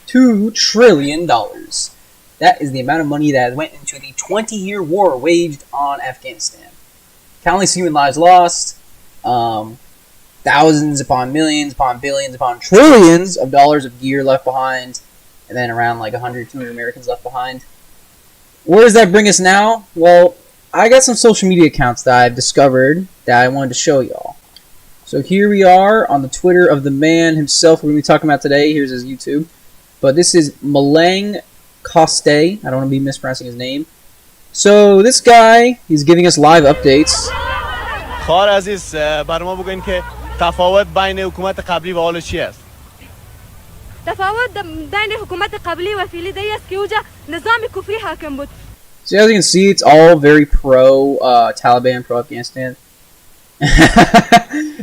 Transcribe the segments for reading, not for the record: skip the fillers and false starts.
$2 trillion. That is the amount of money that went into the 20-year war waged on Afghanistan. Countless human lives lost, thousands upon millions upon billions upon trillions of dollars of gear left behind, and then around like 100, 200 Americans left behind. Where does that bring us now? Well, I got some social media accounts that I've discovered that I wanted to show y'all. So here we are on the Twitter of the man himself we're going to be talking about today. Here's his YouTube. But this is Malang Khostay. I don't want to be mispronouncing his name. So this guy, he's giving us live updates. خواهر عزیز برای ما بگوین که تفاوت بین حکومت قبلی و حال چی است؟ تفاوت بین حکومت قبلی و فعلی دی است که اوجا نظام کفری حاکم بود. So as you can see, it's all very pro-Taliban, pro-Afghanistan.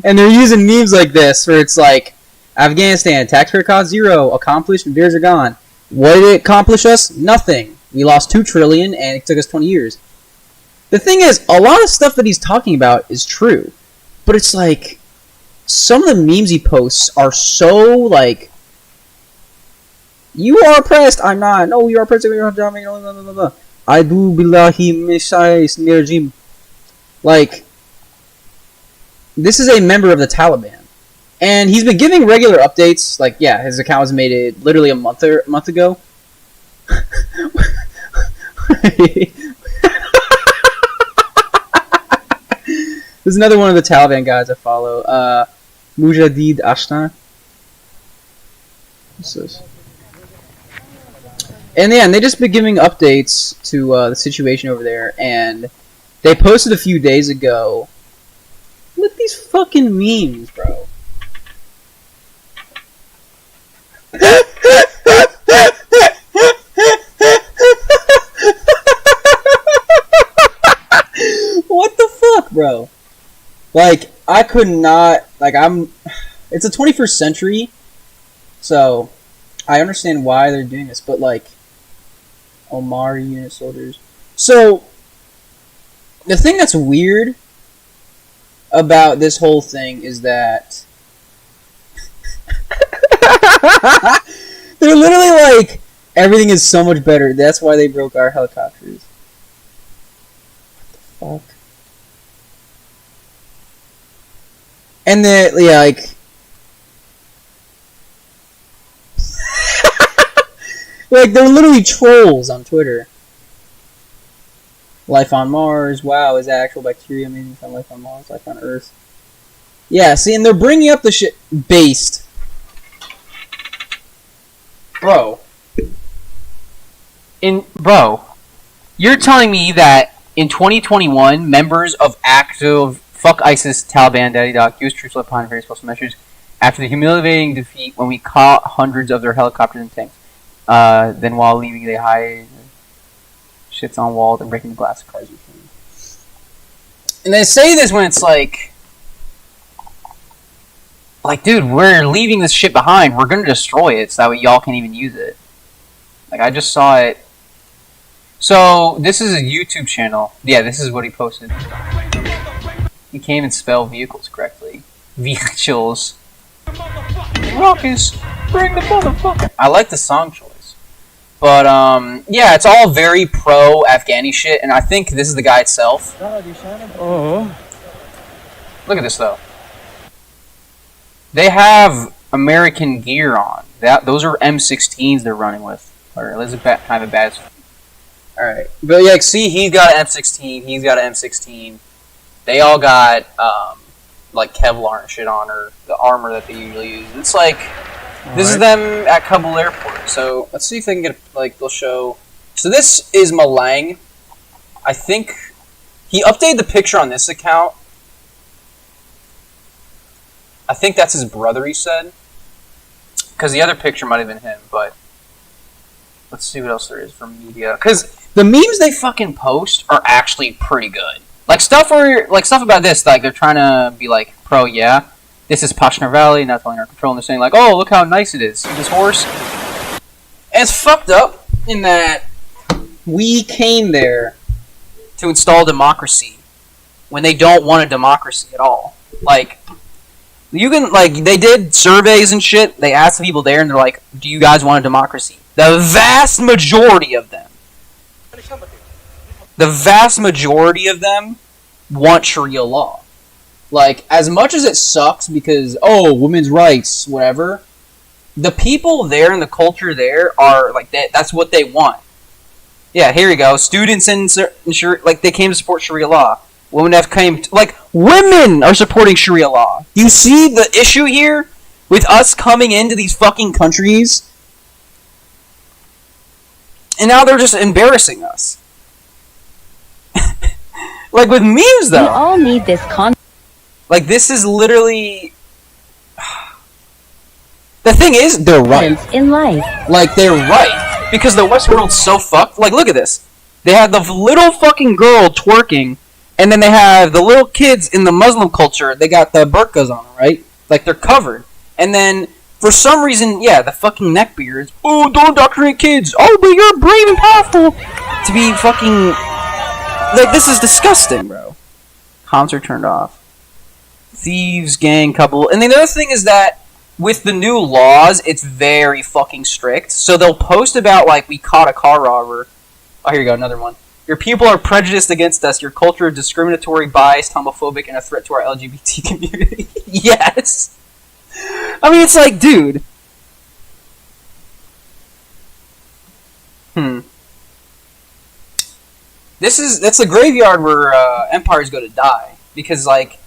And they're using memes like this, where it's like, Afghanistan, taxpayer cost zero, accomplished, and bears are gone. What did it accomplish us? Nothing. We lost $2 trillion, and it took us 20 years. The thing is, a lot of stuff that he's talking about is true. But it's like, some of the memes he posts are so, like, you are oppressed, I'm not. No, you are oppressed, blah, blah, blah, blah. I do billahi mishais nirjim. Like, this is a member of the Taliban. And he's been giving regular updates. Like, yeah, his account was made literally a month ago. There's another one of the Taliban guys I follow. Mujahid Ashna. What's this? And yeah, and they just been giving updates to the situation over there. And they posted a few days ago. Look at these fucking memes, bro. What the fuck, bro? Like, I could not, like, it's the 21st century, so I understand why they're doing this, but, like, Omar unit soldiers. So, the thing that's weird about this whole thing is that they're literally like, everything is so much better, that's why they broke our helicopters. What the fuck? And then, yeah, like, like, they're literally trolls on Twitter. Life on Mars, wow, is that actual bacteria? Maybe find life on Mars, life on Earth. Yeah, see, and they're bringing up the shit based. Bro, you're telling me that in 2021, members of active fuck ISIS, Taliban, Daddy Doc, U.S. troops left behind various special measures after the humiliating defeat when we caught hundreds of their helicopters and tanks. Then while leaving, they hide shits on walls and breaking the glass of cars. And they say this when it's like, dude, we're leaving this shit behind. We're gonna destroy it so that way y'all can't even use it. Like, I just saw it. So, this is a YouTube channel. Yeah, this is what he posted. He can't even spell vehicles correctly. Vehicles. Ruckus, bring the motherfucker. I like the song choice. But, yeah, it's all very pro-Afghani shit, and I think this is the guy itself. Oh. Look at this, though. They have American gear on. Those are M16s they're running with. Or let's kind of a bad. Alright. But yeah, see, he's got an M16, he's got an M16. They all got, like, Kevlar and shit on, or the armor that they usually use. It's like, this is them at Kabul airport. So, let's see if they can get, like, they'll show. So this is Malang. I think he updated the picture on this account. I think that's his brother, he said. Because the other picture might have been him, but let's see what else there is from media. Because the memes they fucking post are actually pretty good. Like stuff about this, like they're trying to be like pro, yeah. This is Pashnar Valley, not telling our control, and they're saying like, oh, look how nice it is. See this horse? And it's fucked up in that we came there to install democracy when they don't want a democracy at all. Like, You can, like, they did surveys and shit. They asked the people there, and they're like, do you guys want a democracy? The vast majority of them want Sharia law. Like, as much as it sucks because, oh, women's rights, whatever, the people there and the culture there are, like, that's what they want. Yeah, here you go. Students like, they came to support Sharia law. Women women are supporting Sharia law. You see the issue here with us coming into these fucking countries? And now they're just embarrassing us. Like with memes, though. We all need this Like, this is literally... The thing is, they're right. In life. Like, they're right. Because the Western world's so fucked. Like, look at this. They have the little fucking girl twerking, and then they have the little kids in the Muslim culture. They got the burqas on, right? Like, they're covered. And then, for some reason, yeah, the fucking neckbeards. Oh, don't indoctrinate kids. Oh, but you're brave and powerful. To be fucking... Like, this is disgusting, bro. Concert turned off. Thieves, gang, couple. And the other thing is that with the new laws, it's very fucking strict. So they'll post about, like, we caught a car robber. Oh, here you go, another one. Your people are prejudiced against us. Your culture is discriminatory, biased, homophobic, and a threat to our LGBT community. Yes! I mean, it's like, dude. That's the graveyard where empires go to die. Because, like,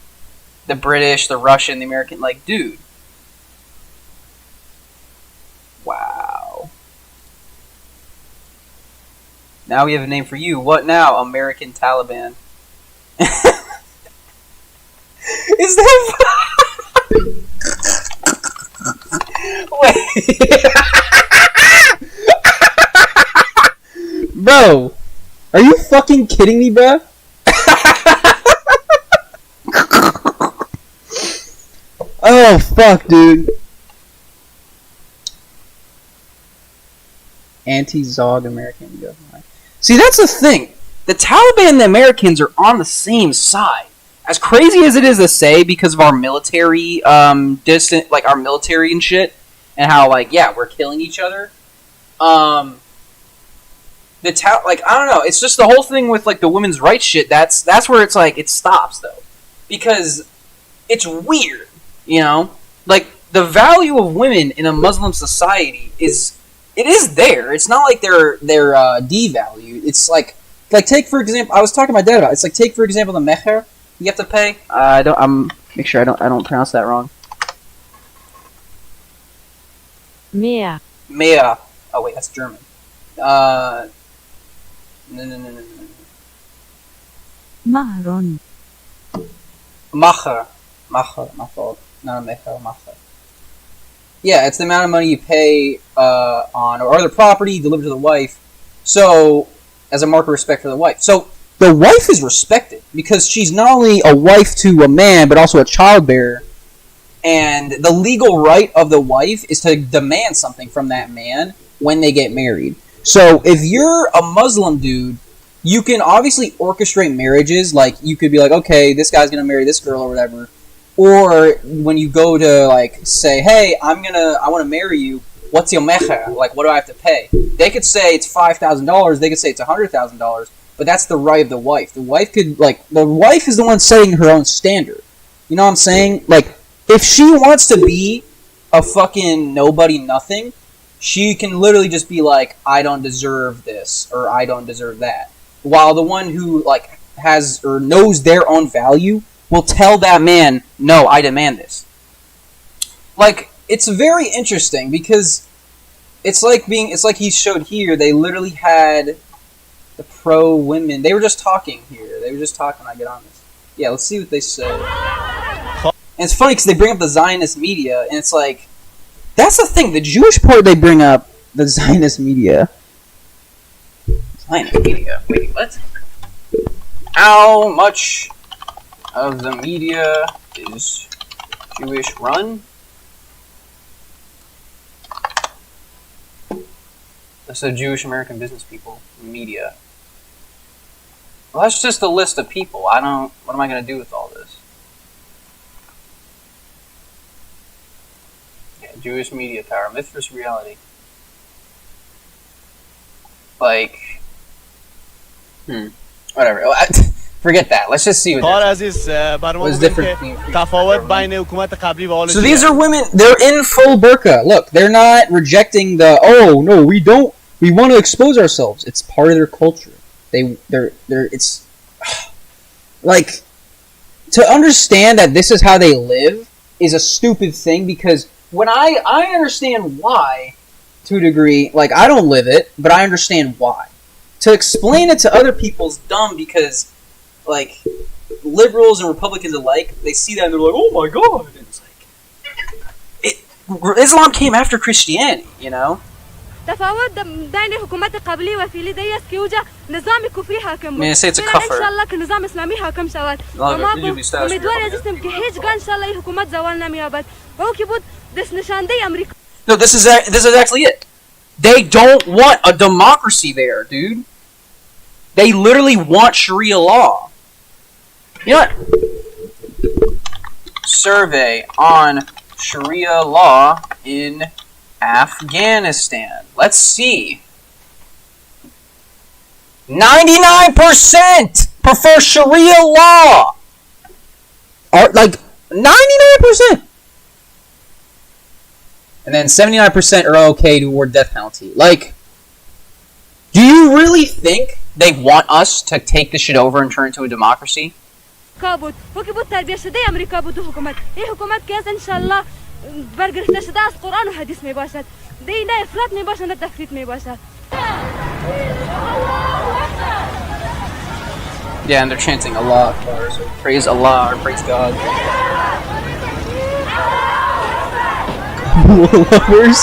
the British, the Russian, the American, like, dude. Wow. Now we have a name for you. What now? American Taliban. Is that... Wait. Bro. Are you fucking kidding me, bro? Oh, fuck, dude. Anti-Zog American government. See, that's the thing. The Taliban and the Americans are on the same side. As crazy as it is to say because of our military, our military and shit, and how, like, yeah, we're killing each other. I don't know. It's just the whole thing with, like, the women's rights shit. That's where it's like it stops, though, because it's weird, you know. Like, the value of women in a Muslim society is there. It's not like they're devalued. It's like take for example. I was talking to my dad about it. It's like take for example the meher you have to pay. Make sure I don't pronounce that wrong. Mia. Oh wait, that's German. No. Mahron. Macher. My fault. Not a mecher, macher. Yeah, it's the amount of money you pay on or other property delivered to the wife. So, as a mark of respect for the wife. So, the wife is respected because she's not only a wife to a man, but also a childbearer. And the legal right of the wife is to demand something from that man when they get married. So, if you're a Muslim dude, you can obviously orchestrate marriages. Like, you could be like, okay, this guy's going to marry this girl or whatever. Or when you go to, like, say, hey, I want to marry you, what's your mecher? Like, what do I have to pay? They could say it's $5,000, they could say it's $100,000, but that's the right of the wife. The wife is the one setting her own standard. You know what I'm saying? Like, if she wants to be a fucking nobody nothing, she can literally just be like, I don't deserve this, or I don't deserve that. While the one who, like, has or knows their own value will tell that man, no, I demand this. Like, it's very interesting because it's like he showed here, they literally had the pro-women. They were just talking here. They were just talking when I get on this. Yeah, let's see what they say. And it's funny because they bring up the Zionist media, and it's like, that's the thing. The Jewish part, they bring up the Zionist media. Zionist media? Wait, what? How much of the media is Jewish run? So Jewish American business people, media. Well, that's just a list of people. What am I going to do with all this? Jewish media power, myth versus reality. Like, whatever. Forget that. Let's just see what کار عزیز برای ما What's بگیم different که between- تفاوت بین حکومت قبلی و حال So these are women, they're in full burqa. Look, they're not rejecting the, oh, no, we want to expose ourselves. It's part of their culture. It's, like, to understand that this is how they live is a stupid thing, because when I understand why, to a degree, like, I don't live it, but I understand why. To explain it to other people is dumb, because, like, liberals and Republicans alike, they see that and they're like, oh my god, and it's like, Islam came after Christianity, you know? تفاوت بین حکومت قبلی و فعلی دی است که اوجا نظام کفری حاکم بود. Man, say it's a فعلا kafir. انشالله که نظام اسلامی حاکم شود. و ما امیدوار هستیم که هیچ گاه انشالله این حکومت زوال نمییابد. و او که بود دست نشانده امریکا. No, this is actually it. They don't want a democracy there, dude. They literally want Sharia law. You know what? Survey on Sharia law in Afghanistan. Let's see. 99% prefer Sharia law. Like 99%. And then 79% are okay to award death penalty. Like, do you really think they want us to take this shit over and turn it into a democracy? بود. او که بود تربیت شده امریکا بود حکومت. این حکومت که از انشالله برگرفته شده از قرآن و حدیث می باشد. دی نه افراط می باشد نه تفریط می باشد. Yeah, and they're chanting Allah Akbar, so praise Allah or praise God. Lovers.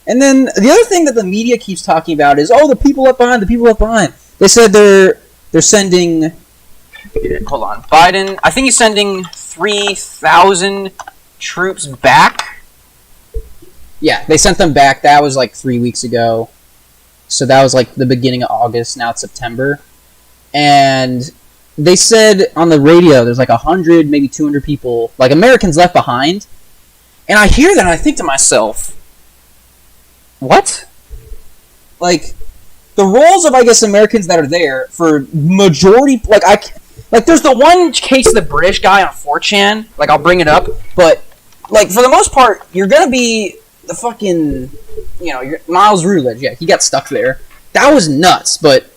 And then the other thing that the media keeps talking about is, oh, the people left behind, the people left behind. They said they're sending. Hold on, Biden. I think he's sending 3,000 troops back. Yeah, they sent them back. That was like 3 weeks ago. So that was like the beginning of August. Now it's September. And they said on the radio there's like 100, maybe 200 people, like Americans left behind. And I hear that and I think to myself, what? Like, the roles of, I guess, Americans that are there for majority, like there's the one case of the British guy on 4chan, like I'll bring it up, but like for the most part, you're gonna be the fucking, you know, Miles Rutledge, yeah, he got stuck there. That was nuts, but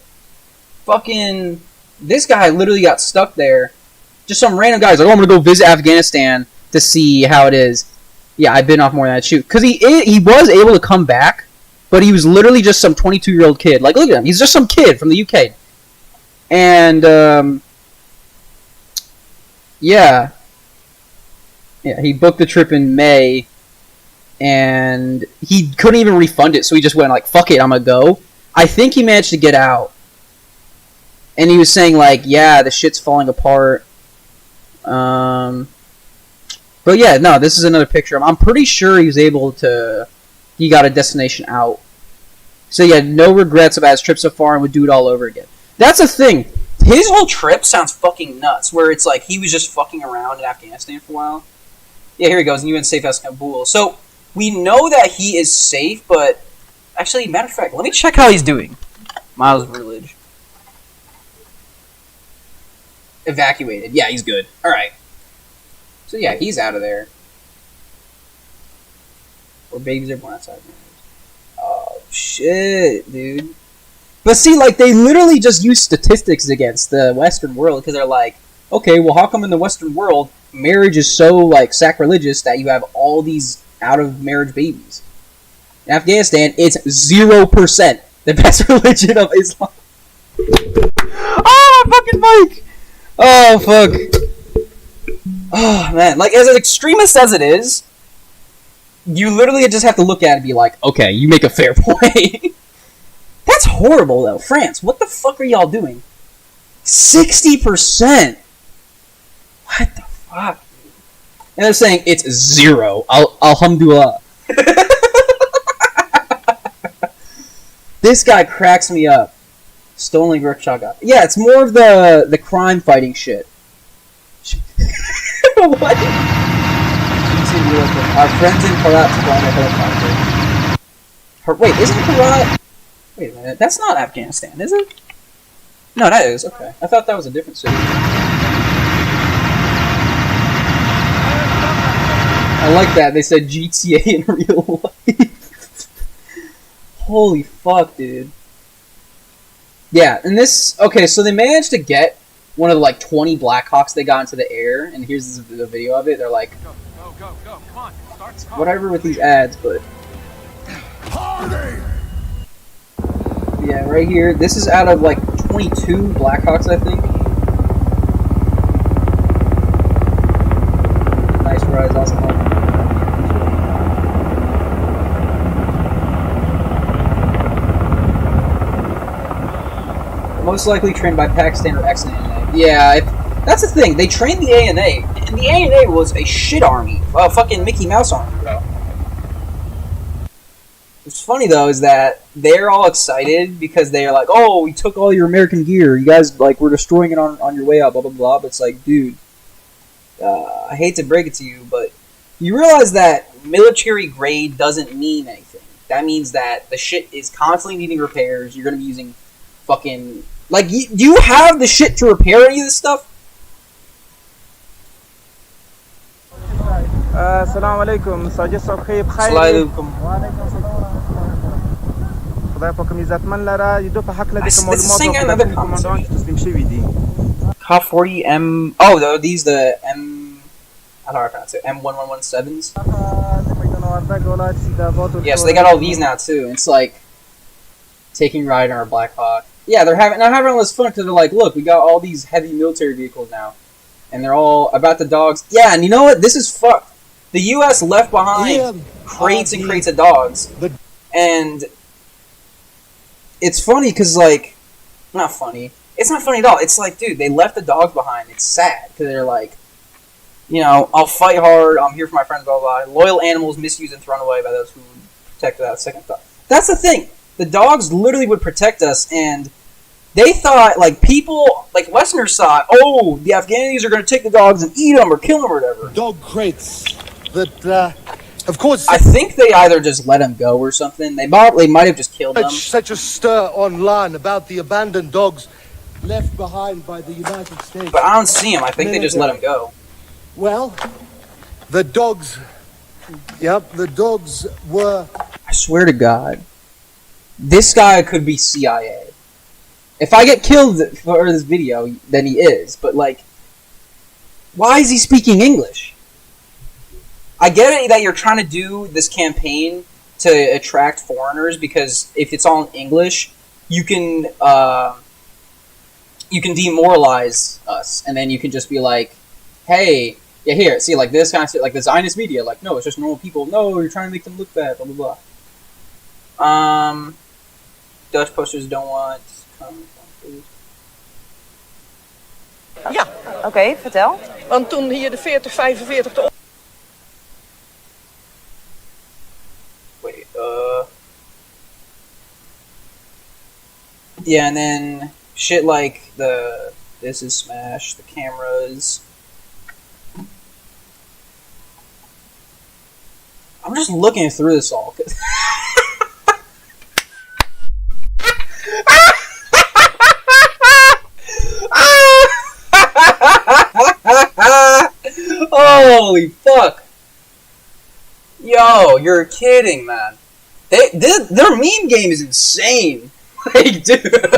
fucking, this guy literally got stuck there. Just some random guy's like, oh, I'm gonna go visit Afghanistan to see how it is. Yeah, I've been off more than that shoot. Because he was able to come back, but he was literally just some 22-year-old kid. Like, look at him. He's just some kid from the UK. And, yeah. Yeah, he booked the trip in May, and he couldn't even refund it, so he just went like, fuck it, I'm gonna go. I think he managed to get out. And he was saying, like, yeah, the shit's falling apart. But yeah, no, this is another picture. I'm pretty sure he was able to... He got a destination out. So yeah, no regrets about his trip so far and would do it all over again. That's the thing. His whole trip sounds fucking nuts, where it's like he was just fucking around in Afghanistan for a while. Yeah, here he goes, and UN safe house Kabul. So, we know that he is safe, but... Actually, matter of fact, let me check how he's doing. Miles Rutledge. Evacuated. Yeah, he's good. Alright. So yeah, he's out of there. Or babies are born outside. Oh, shit, dude. But see, like, they literally just use statistics against the Western world, because they're like, okay, well, how come in the Western world, marriage is so, like, sacrilegious that you have all these out-of-marriage babies? In Afghanistan, it's 0%. The best religion of Islam. Oh, my fucking mic! Oh, fuck. Oh, man. Like, as extremist as it is, you literally just have to look at it and be like, okay, you make a fair point. That's horrible, though. France, what the fuck are y'all doing? 60%? What the fuck? And they're saying it's 0. Alhamdulillah. This guy cracks me up. Stolen rickshaw guy. Yeah, it's more of the crime fighting shit. What? Our friends in Herat flying a helicopter. Wait, isn't Herat? Wait a minute, that's not Afghanistan, is it? No, that is. Okay, I thought that was a different city. I like that. They said GTA in real life. Holy fuck, dude. Yeah, and this... Okay, so they managed to get one of the, like, 20 Blackhawks they got into the air, and here's the video of it. They're like... Go. Come on. Whatever with these ads, but... Yeah, right here. This is out of, like, 22 Blackhawks, I think. Nice rise, awesome. Most likely trained by Pakistan or ex-ANA. Yeah, that's the thing. They trained the ANA, and the ANA was a shit army. Well, fucking Mickey Mouse army, bro. What's funny, though, is that they're all excited because they're like, oh, we took all your American gear. You guys, like, we're destroying it on your way out, blah, blah, blah. But it's like, dude, I hate to break it to you, but you realize that military grade doesn't mean anything. That means that the shit is constantly needing repairs. You're going to be using fucking... Like, do you have the shit to repair any of this stuff? السلام عليكم ساجد صبحي بخير Assalamualaikum. خدای پاکم عزتمن لره دو په حق لدی که This is saying معلومات another کماندان تسلیم شوی دي Ka 40 M... Oh, these the M... I don't know how to pronounce it. M1117s? Yeah, so they got all these now, too. It's like... Taking ride on our Black Hawk. Yeah, they're having all this fun because they're like, look, we got all these heavy military vehicles now. And they're all about the dogs. Yeah, and you know what? This is fucked. The U.S. left behind crates and crates of dogs. And it's funny because, like, not funny. It's not funny at all. It's like, dude, they left the dogs behind. It's sad because they're like, you know, I'll fight hard. I'm here for my friends, blah, blah, blah. Loyal animals misused and thrown away by those who protect without second thought. That's the thing. The dogs literally would protect us, and they thought, like, people, like, Westerners thought, oh, the Afghanis are going to take the dogs and eat them or kill them or whatever. Dog crates that, of course... I think they either just let them go or something. They might have just killed them. Such a stir online about the abandoned dogs left behind by the United States. But I don't see them. I think they just let them go. Well, the dogs... Yep, the dogs were... I swear to God, this guy could be CIA. If I get killed for this video, then he is. But, like, why is he speaking English? I get it that you're trying to do this campaign to attract foreigners because if it's all in English, you can demoralize us, and then you can just be like, hey, yeah, here, see, like this kind of shit, like the Zionist media, like, no, it's just normal people. No, you're trying to make them look bad, blah, blah, blah. Dutch posters don't want... Ja, oké, vertel. Want toen hier de 40, 45 de... Wait, yeah, and then shit like this is Smash, the cameras. I'm just looking through this all. Holy fuck! Yo, you're kidding, man. Their meme game is insane. Like, dude.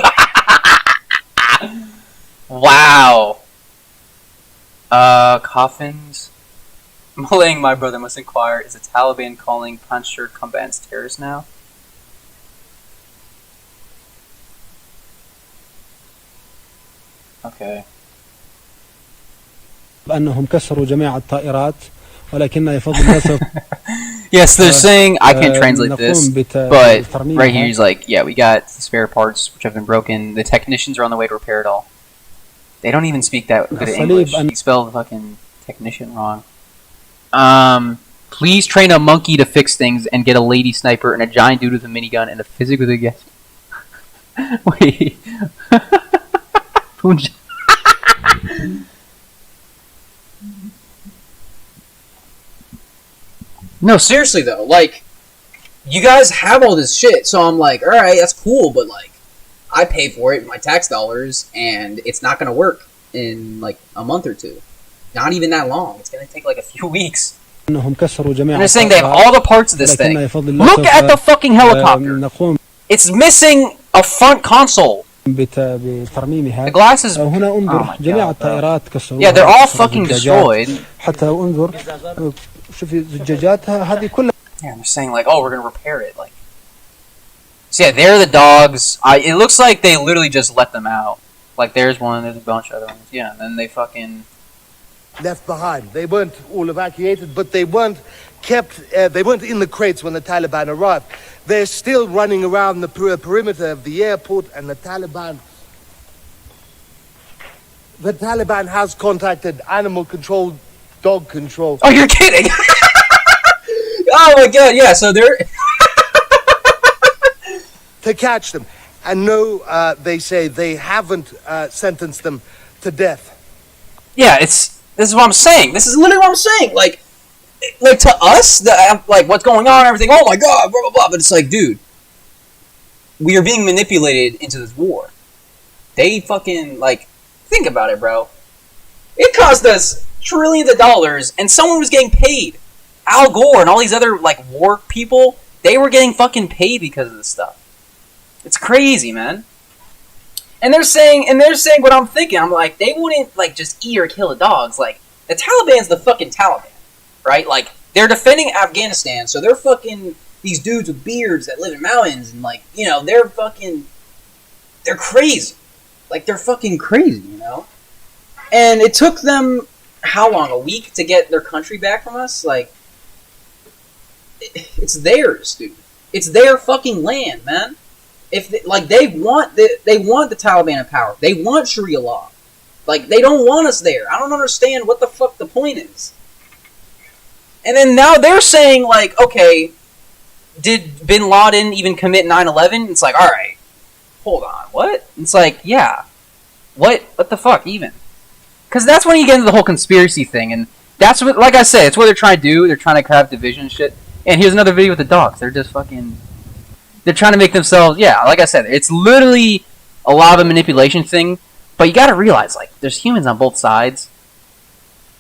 Wow. Coffins. Malang, my brother must inquire, is the Taliban calling Panjshir combatants terrorists now? Okay. بأنهم كسروا جميع الطائرات ولكن يفضل الناس. Yes, they're saying, I can't translate this, but right here he's like, yeah, we got the spare parts which have been broken. The technicians are on the way to repair it all. They don't even speak that good English. He spelled fucking technician wrong. Please train a monkey to fix things and get a lady sniper and a giant dude with a minigun and a physic with a guess. Wait. No, seriously though, like, you guys have all this shit, so I'm like, alright, that's cool, but like, I pay for it with my tax dollars, and it's not gonna work in like a month or two. Not even that long. It's gonna take like a few weeks. أنهم كسروا جميع And they're saying they have all the parts of this thing. Look at the fucking helicopter. نقوم It's missing a front console. بترميمها. The glass is... هنا Oh انظر my جميع God, الطائرات كسروها. Yeah, they're all fucking destroyed. حتى انظر شوفي زجاجاتها هذه كلها. Yeah, they're saying like, oh, we're gonna repair it. Like, so yeah, they're the dogs. It looks like they literally just let them out. Like, there's one, there's a bunch of other ones. Yeah, and then they fucking... Left behind. They weren't all evacuated, but they weren't kept, they weren't in the crates when the Taliban arrived. They're still running around the perimeter of the airport, and the Taliban has contacted animal control, dog control. Oh, you're kidding! Oh my god, yeah, so they're... to catch them. And no, they say they haven't sentenced them to death. Yeah, this is what I'm saying. This is literally what I'm saying. Like to us, like, what's going on, everything, oh my god, blah, blah, blah. But it's like, dude, we are being manipulated into this war. They fucking, like, think about it, bro. It cost us trillions of dollars, and someone was getting paid. Al Gore and all these other, like, war people, they were getting fucking paid because of this stuff. It's crazy, man. And they're saying what I'm thinking. I'm like, they wouldn't, like, just eat or kill the dogs. Like, the Taliban's the fucking Taliban, right? Like, they're defending Afghanistan, so they're fucking these dudes with beards that live in mountains, and, like, you know, they're crazy. Like, they're fucking crazy, you know? And it took them, how long, a week to get their country back from us? Like, it's theirs, dude. It's their fucking land, man. If they want the Taliban in power. They want Sharia law. Like, they don't want us there. I don't understand what the fuck the point is. And then now they're saying, like, okay, did Bin Laden even commit 9/11? It's like, all right, hold on, what? It's like, yeah, what the fuck even? Because that's when you get into the whole conspiracy thing, and that's what, like I said, it's what they're trying to do. They're trying to craft division and shit. And here's another video with the dogs. They're just fucking... They're trying to make themselves... Yeah, like I said, it's literally a lot of a manipulation thing. But you gotta realize, like, there's humans on both sides.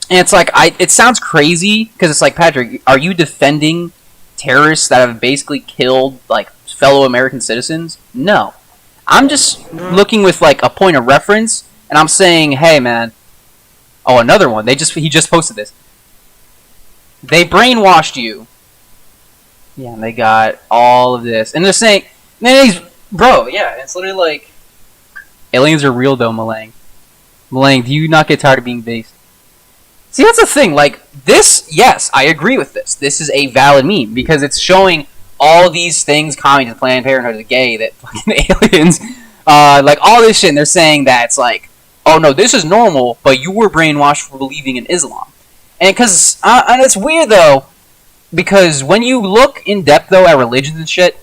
And it's like, it sounds crazy, because it's like, Patrick, are you defending terrorists that have basically killed, like, fellow American citizens? No. I'm just looking with, like, a point of reference, and I'm saying, hey, man... Oh, another one. He just posted this. They brainwashed you. Yeah, and they got all of this. And they're saying... Bro, yeah, it's literally like... Aliens are real, though, Malang. Malang, do you not get tired of being based? See, that's the thing. Like, this... Yes, I agree with this. This is a valid meme. Because it's showing all these things, communist, Planned Parenthood, the gay, that fucking aliens... like, all this shit, and they're saying that it's like... Oh, no, this is normal, but you were brainwashed for believing in Islam. And because... and it's weird, though... Because when you look in depth, though, at religions and shit,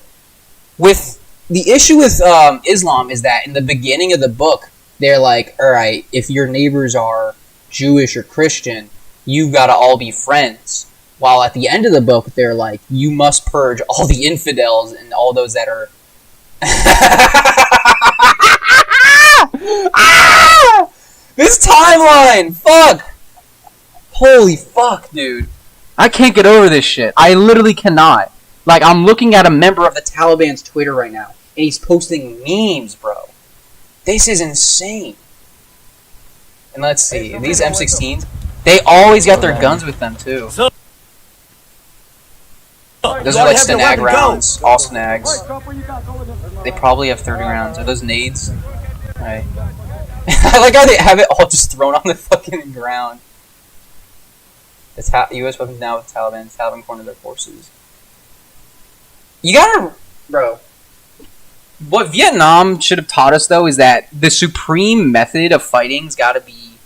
with the issue with Islam is that in the beginning of the book, they're like, alright, if your neighbors are Jewish or Christian, you gotta all be friends. While at the end of the book, they're like, you must purge all the infidels and all those that are... This timeline! Fuck! Holy fuck, dude. I can't get over this shit. I literally cannot. Like, I'm looking at a member of the Taliban's Twitter right now, and he's posting memes, bro. This is insane. And let's see, these M16s, they always got their guns with them, too. Those are like snag rounds, all snags. They probably have 30 rounds. Are those nades? Right. I like how they have it all just thrown on the fucking ground. The U.S. weapons now with Taliban. Taliban cornered their forces. You gotta... Bro. What Vietnam should have taught us, though, is that the supreme method of fighting's gotta be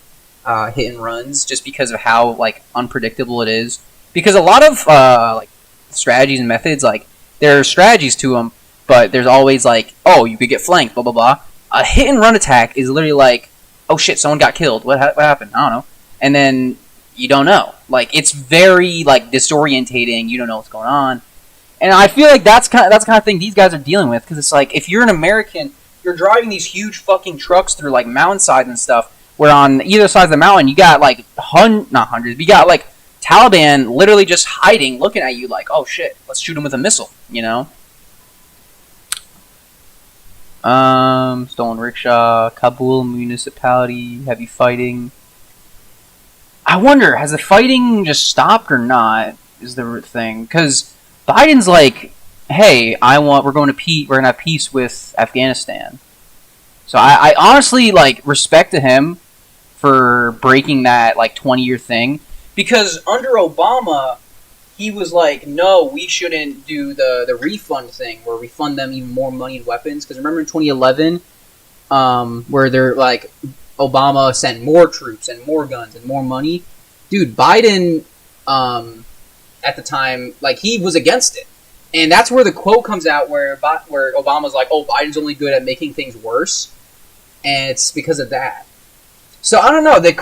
hit and runs, just because of how, like, unpredictable it is. Because a lot of, like, strategies and methods, like, there are strategies to them, but there's always, like, oh, you could get flanked, blah, blah, blah. A hit and run attack is literally like, oh shit, someone got killed. What happened? I don't know. And then... you don't know. Like, it's very, like, disorientating. You don't know what's going on. And I feel like that's the kind of thing these guys are dealing with. Because it's like, if you're an American, you're driving these huge fucking trucks through, like, mountainsides and stuff. Where on either side of the mountain, you got, like, not hundreds, but you got, like, Taliban literally just hiding, looking at you like, oh shit, let's shoot him with a missile, you know? Stolen rickshaw, Kabul municipality, heavy fighting. I wonder, has the fighting just stopped or not, is the thing? Because Biden's like, hey, we're gonna have peace with Afghanistan. So I honestly, like, respect to him for breaking that, like, 20-year thing. Because under Obama, he was like, no, we shouldn't do the refund thing, where we fund them even more money and weapons. Because remember in 2011, where they're like, Obama sent more troops and more guns and more money? Dude, Biden, at the time, like, he was against it. And that's where the quote comes out where Obama's like, oh, Biden's only good at making things worse. And it's because of that. So I don't know. They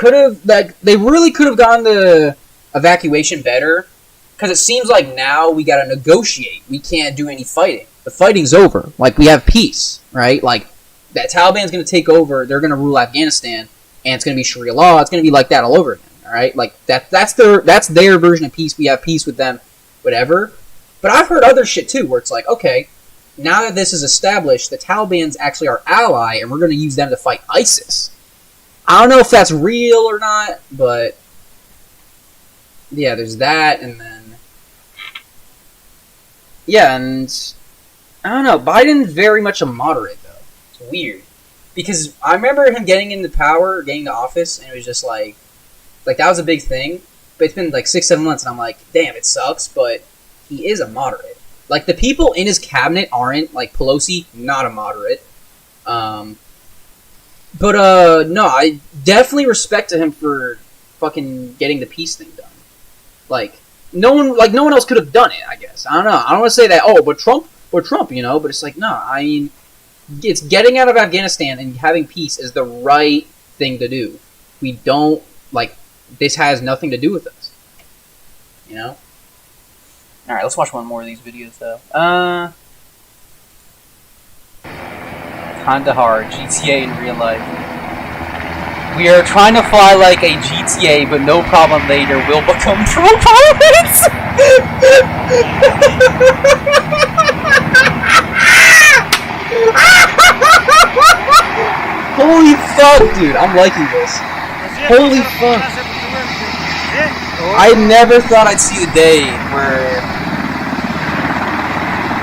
really could have gotten the evacuation better, because it seems like now we gotta negotiate. We can't do any fighting. The fighting's over. Like, we have peace, right? Like, that Taliban's gonna take over. They're gonna rule Afghanistan, and it's gonna be Sharia law. It's gonna be like that all over again. All right, like that's their version of peace. We have peace with them, whatever. But I've heard other shit too, where it's like, okay, now that this is established, the Taliban's actually our ally, and we're gonna use them to fight ISIS. I don't know if that's real or not, but yeah, there's that, and then and I don't know. Biden's very much a moderate, though. It's weird because I remember him getting into power, getting to office, and it was just like that was a big thing. But it's been like 6-7 months, and I'm like, damn, it sucks. But he is a moderate. Like, the people in his cabinet aren't, like Pelosi, not a moderate. But no, I definitely respect to him for fucking getting the peace thing done. Like, no one else could have done it, I guess. I don't know. I don't want to say that, oh, but Trump, you know, but it's like, no, I mean, it's getting out of Afghanistan and having peace is the right thing to do. We don't, like, this has nothing to do with us. You know? Alright, let's watch one more of these videos, though. Kandahar, GTA in real life. We are trying to fly like a GTA, but no problem later will become drone pilots! Holy fuck, dude, I'm liking this. Holy fuck. I never thought I'd see the day where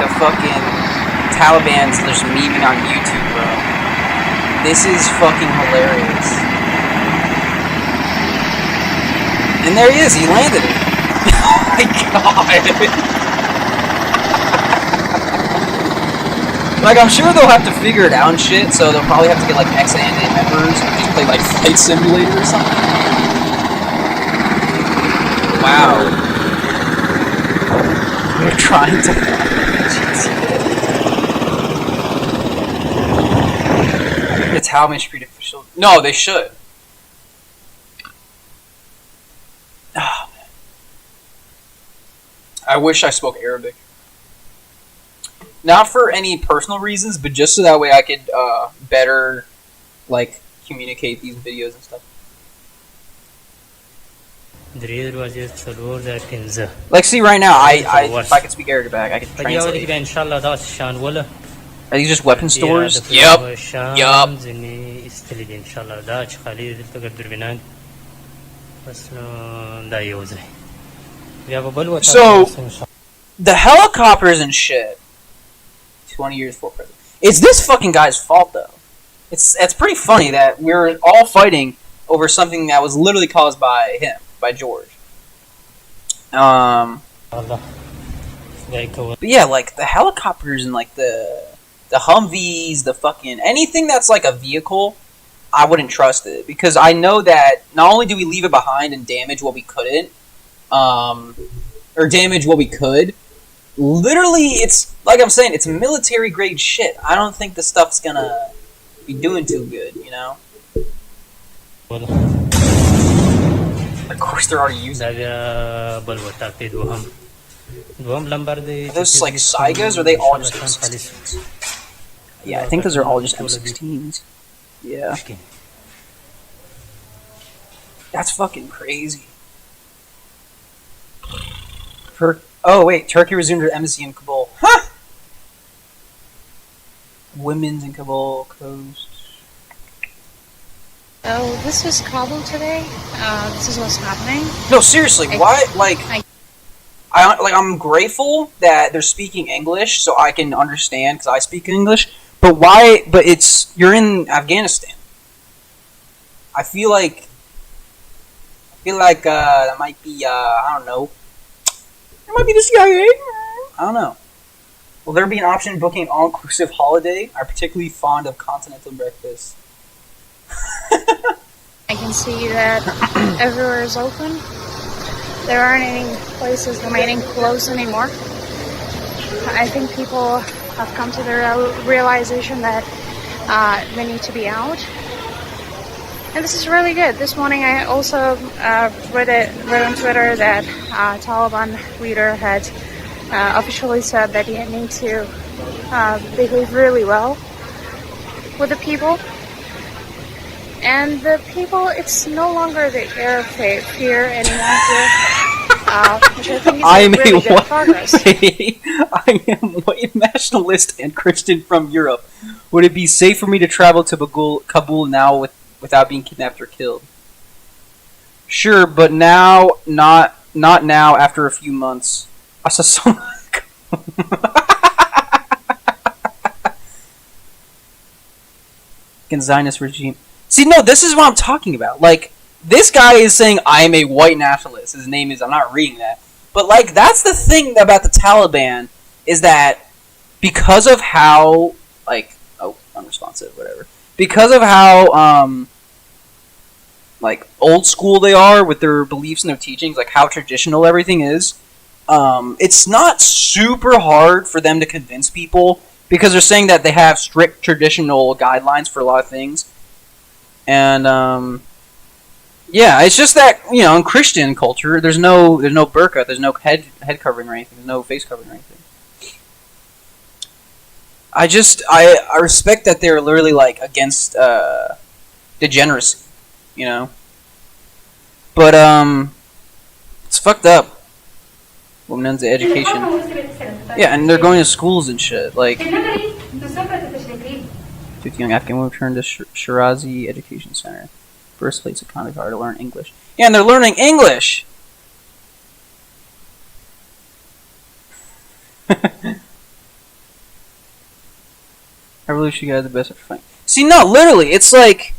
the fucking Taliban's just memeing on YouTube, bro. This is fucking hilarious. And there he is, he landed it. Oh my god. Like, I'm sure they'll have to figure it out and shit, so they'll probably have to get, like, XNA members and just play, like, Flight Simulator or something. Wow. We're trying to the Taliban street official. No, they should. Oh, man. I wish I spoke Arabic. Not for any personal reasons, but just so that way I could better, like, communicate these videos and stuff. Like, see, right now, if I could speak Arabic, I could translate. Are these just weapon stores? Yup. So, the helicopters and shit, 20 years before president. It's this fucking guy's fault, though. It's pretty funny that we're all fighting over something that was literally caused by him, by George. But yeah, like, the helicopters and, like, the Humvees, the fucking... anything that's, like, a vehicle, I wouldn't trust it. Because I know that not only do we leave it behind and damage what we couldn't, or damage what we could, literally, it's, like I'm saying, it's military-grade shit. I don't think the stuff's gonna be doing too good, you know? Like, course they're already using it. Are those like Saigas or are they all just M16s? Yeah, I think those are all just M16s. Yeah. That's fucking crazy. Oh wait, Turkey resumed her embassy in Kabul. Huh! Women's in Kabul coast. Oh, this is Kabul today. This is what's happening. No, seriously, why? I'm grateful that they're speaking English, so I can understand because I speak English. But why? But you're in Afghanistan. I feel like that might be I don't know. It might be the CIA. I don't know. Will there be an option booking all-inclusive holiday? I'm particularly fond of continental breakfast. I can see that everywhere is open. There aren't any places remaining closed anymore. I think people have come to the realization that they need to be out. And this is really good. This morning I also read on Twitter that Taliban leader had officially said that you need to behave really well with the people. And the people, it's no longer the air of fear anymore here, which I think is really good progress. I am white nationalist and Christian from Europe. Would it be safe for me to travel to Kabul now without being kidnapped or killed? Sure, but not now. After a few months, I saw someone. Zionist regime. See, no, this is what I'm talking about. Like, this guy is saying, I am a white nationalist. His name is, I'm not reading that. But, like, that's the thing about the Taliban, is that because of how, like, oh, unresponsive, whatever. Because of how, like, old school they are with their beliefs and their teachings, like, how traditional everything is, it's not super hard for them to convince people, because they're saying that they have strict traditional guidelines for a lot of things. And yeah, it's just that, you know, in Christian culture, there's no burqa, there's no head covering or anything, there's no face covering or anything. I respect that they're literally like against degeneracy, you know. But it's fucked up. Women's education. Yeah, and they're going to schools and shit. Like, 50 young Afghan women returned to Shirazi Education Center. First place of conduct are to learn English. Yeah, and they're learning English! Revolution guys the best at fighting. See, no, literally, it's like,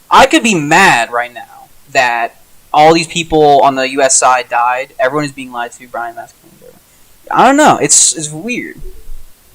I could be mad right now that all these people on the US side died. Everyone is being lied to. Brian Maskell. I don't know. It's weird.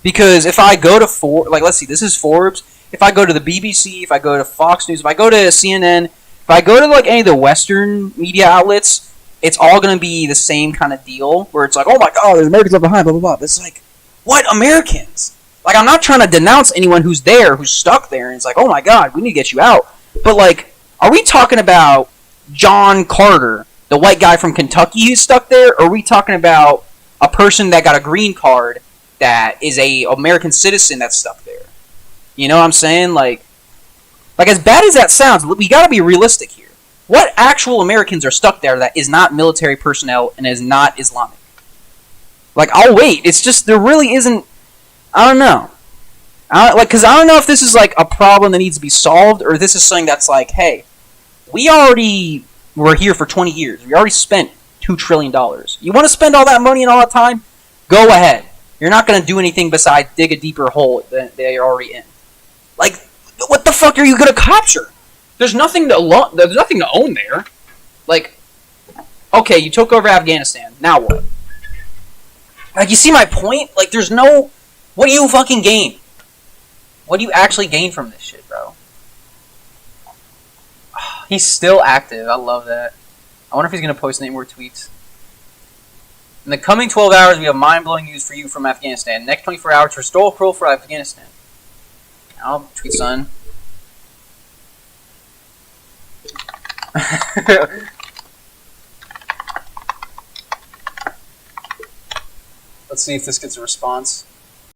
Because if I go to let's see, this is Forbes. If I go to the BBC, if I go to Fox News, if I go to CNN, if I go to like any of the Western media outlets, it's all going to be the same kind of deal where it's like, oh my god, there's Americans left behind, blah, blah, blah. But it's like, what Americans? Like, I'm not trying to denounce anyone who's there, who's stuck there, and it's like, oh my god, we need to get you out. But like, are we talking about John Carter, the white guy from Kentucky who's stuck there, or are we talking about a person that got a green card that is a American citizen that's stuck there? You know what I'm saying? Like as bad as that sounds, we gotta be realistic here. What actual Americans are stuck there that is not military personnel and is not Islamic? Like, I'll wait. It's just, there really isn't, I don't know. Because I don't know if this is like a problem that needs to be solved, or this is something that's like, hey, we already were here for 20 years. We already spent $2 trillion. You want to spend all that money and all that time? Go ahead. You're not going to do anything besides dig a deeper hole than they're already in. Like, what the fuck are you going to capture? There's nothing to own there. Like, okay, you took over Afghanistan. Now what? Like, you see my point? Like, there's no... What do you fucking gain? What do you actually gain from this shit, bro? He's still active. I love that. I wonder if he's going to post any more tweets. In the coming 12 hours, we have mind-blowing news for you from Afghanistan. Next 24 hours, restore parole for Afghanistan. I'll tweet, son. Let's see if this gets a response.